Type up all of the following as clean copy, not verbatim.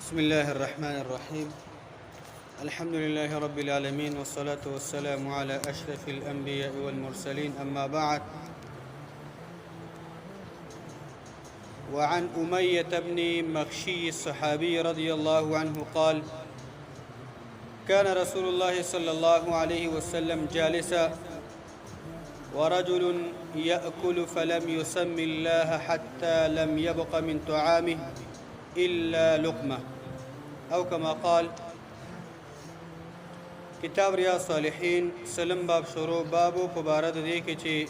بسم الله الرحمن الرحيم. الحمد لله رب العالمين، والصلاة والسلام على أشرف الأنبياء والمرسلين، أما بعد. وعن أمية بن مخشي الصحابي رضي الله عنه قال: كان رسول الله صلى الله عليه وسلم جالسا ورجل يأكل فلم يسم الله حتى لم يبق من طعامه إلا لقمة، أو كما قال. کتاب ریاض صالحین سلم باب شروع بابو په باره د دې کې چې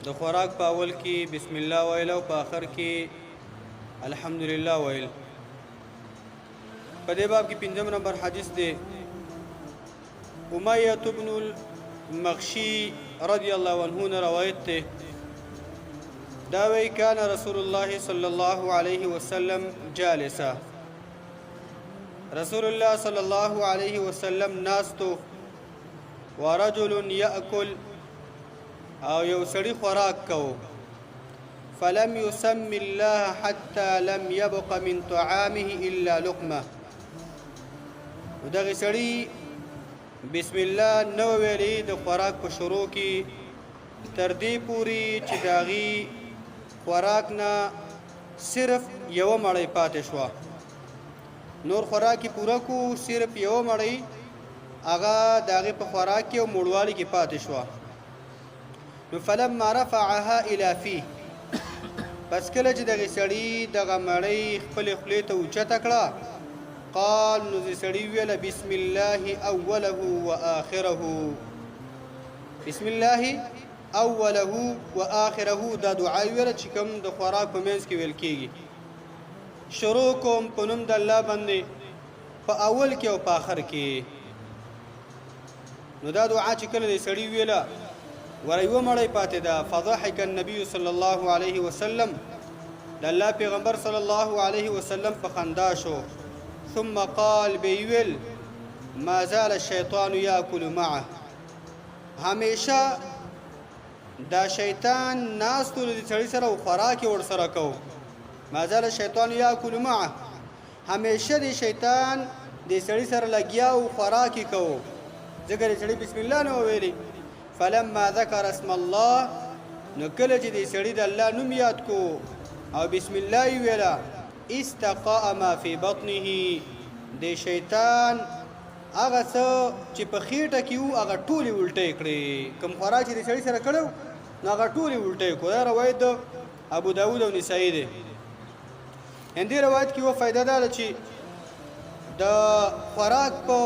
د خوراک په اول کې بسم الله ویل او په آخر کې الحمدلله ویل. په دې باب کې 5 نمبر حدیث دی. امیہ بن المخشی رضی الله عنه روایت دی. دا وی کان رسول الله صلی الله علیه وسلم جالسا، رسول الله صلی الله علیه وسلم ناستو، ورجل یأکل او یو سړي خوراک کو، فلم يسم الله حتى لم يبق من طعامه الا لقمه. دغه سړي بسم الله نو ویلي د خوراک په شروع کې تر دې پوري چې داغي خوراک نه صرف یو مړی پاتې شو. نور خوراکی پورا کو، صرف یو مړی هغه داغه په خوراک کې او موړوالي کې پاتې شو. نو فلما رفعها الى فيه، پس کله چې دغه سړی دغه مړی خپل خولې ته اوچته کړه، قال نو سړی ویل بسم الله اوله واخره. بسم الله اوله واخره دا دعا ویل چې کوم د خوراک په منځ کې ویل کېږي. شروع کوم په نوم د الله باندې په اول کې او په آخر کې. نو دا دعا چې کله د سړي ویله ور یو مړی پاتې ده. فضحك النبي صلی الله علیه وسلم، د الله پیغمبر صلی الله علیه وسلم په خندا شو. ثم قال بیویل ما زال الشیطان یاکل معه، همیشه دا شیطان ناستو د سړي سره او خوراک ور سره کو. ما زال الشیطان یاکل معه، همیشه د شیطان د سړي سره لګیا او خوراکي کو. ځکه سړي بسم الله نو ویلي. فلما ذكر اسم الله، نو کله چې د سړي د الله نوم یاد کو او بسم الله ویلا، استقاء ما في بطنه، د شیطان هغه څه چې په خېټه کې وو هغه ټولې الټې کړې. کوم خوراک چې د سړي سره کړو نو هغه ټولې الټې کو. دا روایت د ابو داود او نسائی دی. اندې روایت کې و فائدہ ده چې د خوراک په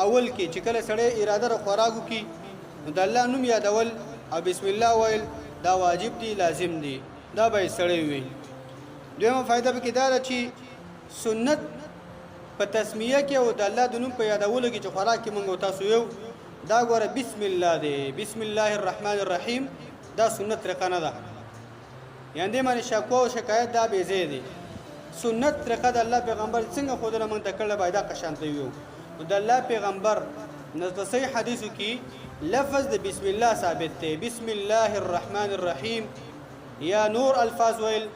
اول کې چې کله سړی اراده ر خوراک وکي نو د الله نوم یادول او بسم الله ویل دا واجب دی، لازم دی. دا به سړی وي. دویمه فائدہ به کې دا چې سنت په تسمیه کې او د الله د نوم په یادولو کې چې خوراک کې مونږ تاسو یو دا ګوره بسم الله دی. بسم الله الرحمن الرحیم دا سنت طریقه نه ده. یعنی باندې شکوه او شکایت دا به زیدي. سنت طریقه د الله پیغمبر څنګه خود له مونږ ته کړل باید قشانت ویو. د الله پیغمبر نزد صحیح حدیثو کې لفظ د بسم الله ثابت دی. بسم الله الرحمن الرحیم یا نور الفاظ ویل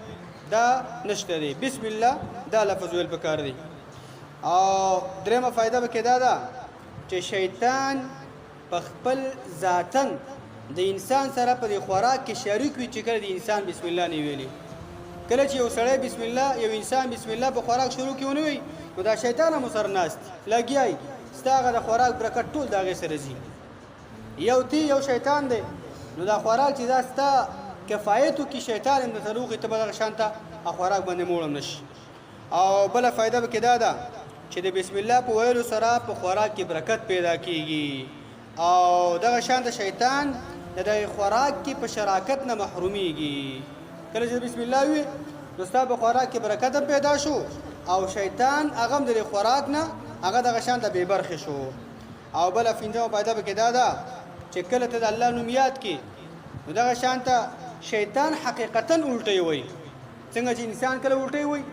دا نشته دی. بسم الله دا لفظ ویل پکار دی. او درېمه فائدہ به کې دا ده چې شیطان په خپل ذاتن د انسان سره په خوراک کې شریک وي. چې کله د انسان بسم الله نه ویلي، کله چې یو سړی بسم الله یو انسان بسم الله په خوراک شروع کیونه وي نو دا شیطان هم سره ناست لګیای ستاغه د خوراک برکت ټول داغه سره زی. یو تی یو شیطان دی نو دا خوراک چې دا ستا کفایتو کې شیطان هم د تروغ ته بدل شانته خوراک باندې موړم نشي. او بل فائدہ به کې دا ده چې د بسم الله په ویلو سره په خوراک کې برکت پیدا کیږي او دغه شانته شیطان د خوراک کې په شراکت نه محرومیږي. کله چې بسم الله وي نو ستا په خوراک کې برکت پیدا شو او شیطان هغه د خوراک نه هغه دغه شانته بے برخه شو. او بل فینځه فائدہ به کې دا ده چې کله ته د الله نوم یاد کې نو دغه شانته شیطان حقیقتا الټي وي. څنګه چې انسان کله الټي وي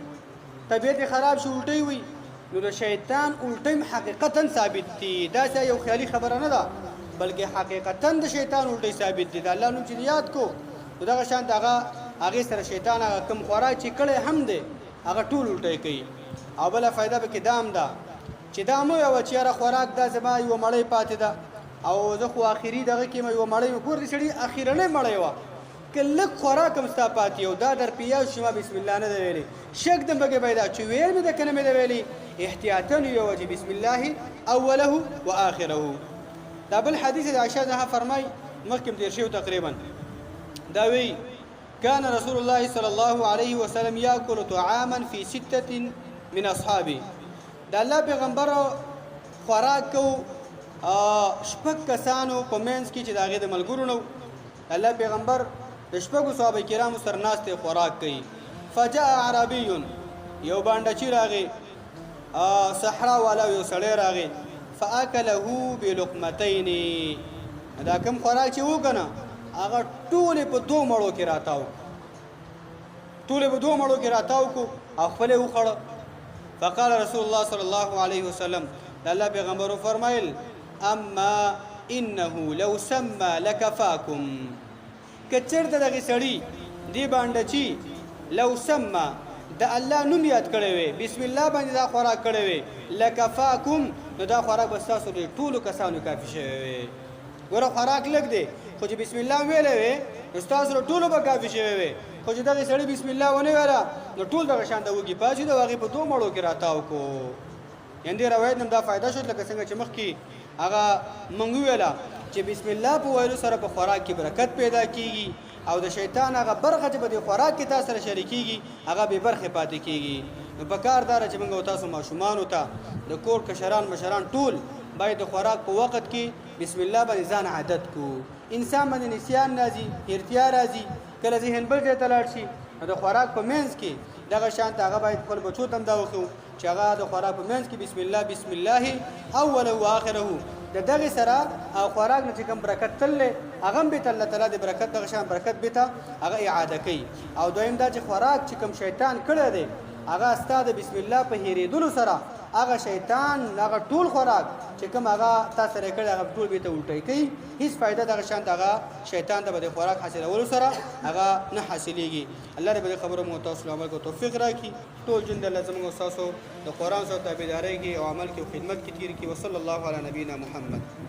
طبيعت خراب شو الټي وي نو د شیطان الټي حقیقتا ثابت دي. دا یو خیالي خبره نه ده بلکې حقیقتا د شیطان الټي ثابت دي. د الله نوم چې یاد کو نو دغه شانته هغه سره شیطان هغه کم خوراک چې کړي هم دی هغه ټول الټي کوي. او بله فایده به کې دام ده چې دا مو یوه چې یاره خوراک دا زما یوه مړۍ پاتې ده او زه خو آخري دغه کې مې یوه مړۍ ګور دې سړي اخرنۍ مړۍ وه که لږ خوراک هم ستا پاتې یو دا در پیاز شي ما بسم الله نه ده ویلې شک دم پکې پیدا چې ویل مې ده که نه مې ده ویلې احتیاطا یوه چې بسم الله اوله و آخره دا بل حدیث د عائشة عنها فرمای مخکې تېر شوی تقریبا دا وی كان رسول الله صلى الله عليه وسلم يأكل طعاما في 6 من أصحابه دا الله پیغمبر خوراک کو شپږ کسانو په منځ کې چې د هغې د ملګرو نه الله پیغمبر د شپږو صحابه کرامو سره ناستې خوراک کوي فجاء عربي یو بانډچي راغی صحرا والا یو سړی راغی فاکله بلقمتین دا کوم خوراک چې وکنه هغه ټولې په دوه مړو کې راتاو ټولې په دوه مړو کې راتاو کو او خپل یې وخوړه فقال رسول الله صلی الله علیه وسلم د الله پیغمبر فرمایل اما انه لو سمى لكفاكم کچرته دغه سړی دی باندې لو سمى د الله نوم یاد کړی وي بسم الله باندې دا خوراک کړی وي لکفاکم نو دا خوراک به ستاسو د ټولو کسانو کافي شوی وي ګوره خوراک لږ دی خو چې بسم الله ویلی وي نو ستاسو د ټولو به کافي شوی وي خو چې دغې سړي بسم الله ونه ویله نو ټول دغه شان د وږي پاڅېد او هغې په دوه مړو کې راتاو کو یعنې دې روایت نه دا فایده شو لکه څنګه چې مخکې هغه موږ وویله چې بسم الله په ویلو سره په خوراک کې برکت پیدا کیږي او د شیطان هغه برخه چې په دې خوراک کې تاسو سره شریکېږي هغه بې برخې پاتې کیږي نو پکار دا ده چې موږ او تاسو ماشومانو ته د کور کشران مشران ټول باید د خوراک په وخت کې بسم الله باندې ځان عادت کو انسان باندې نسیان راځي ارتیا راځي کله ذهن بل ځای ته لاړ شي نو د خوراک په منځ کې دغه شان ته هغه باید خپل بچو ته هم دا وښیو چې هغه د خوراک په منځ کې بسم الله اوله و آخره د دغه سره خوراک نه چې کوم برکت تللی هغه هم بیت الله تعالی د برکت دغه شان برکت بیته هغه اعاده کوي او دویم دا چې خوراک چې کوم شیطان کړی دی هغه ستا د بسم الله په هېرېدلو سره هغه شیطان هغه ټول خوراک چې کوم هغه تا سره کړی هغه ټول بیته الټی کوي هیڅ فایده دغه شان هغه شیطان ته به د خوراک حاصلولو سره هغه نه حاصلېږي الله دې به د خبرو مو تاسو عمل کو توفیق راکړي ټول ژوند الله زموږ او ستاسو د قرآن سره تابعدارۍ کې او عمل کې او خدمت کې تېر کړي وصلی الله علی نبینا محمد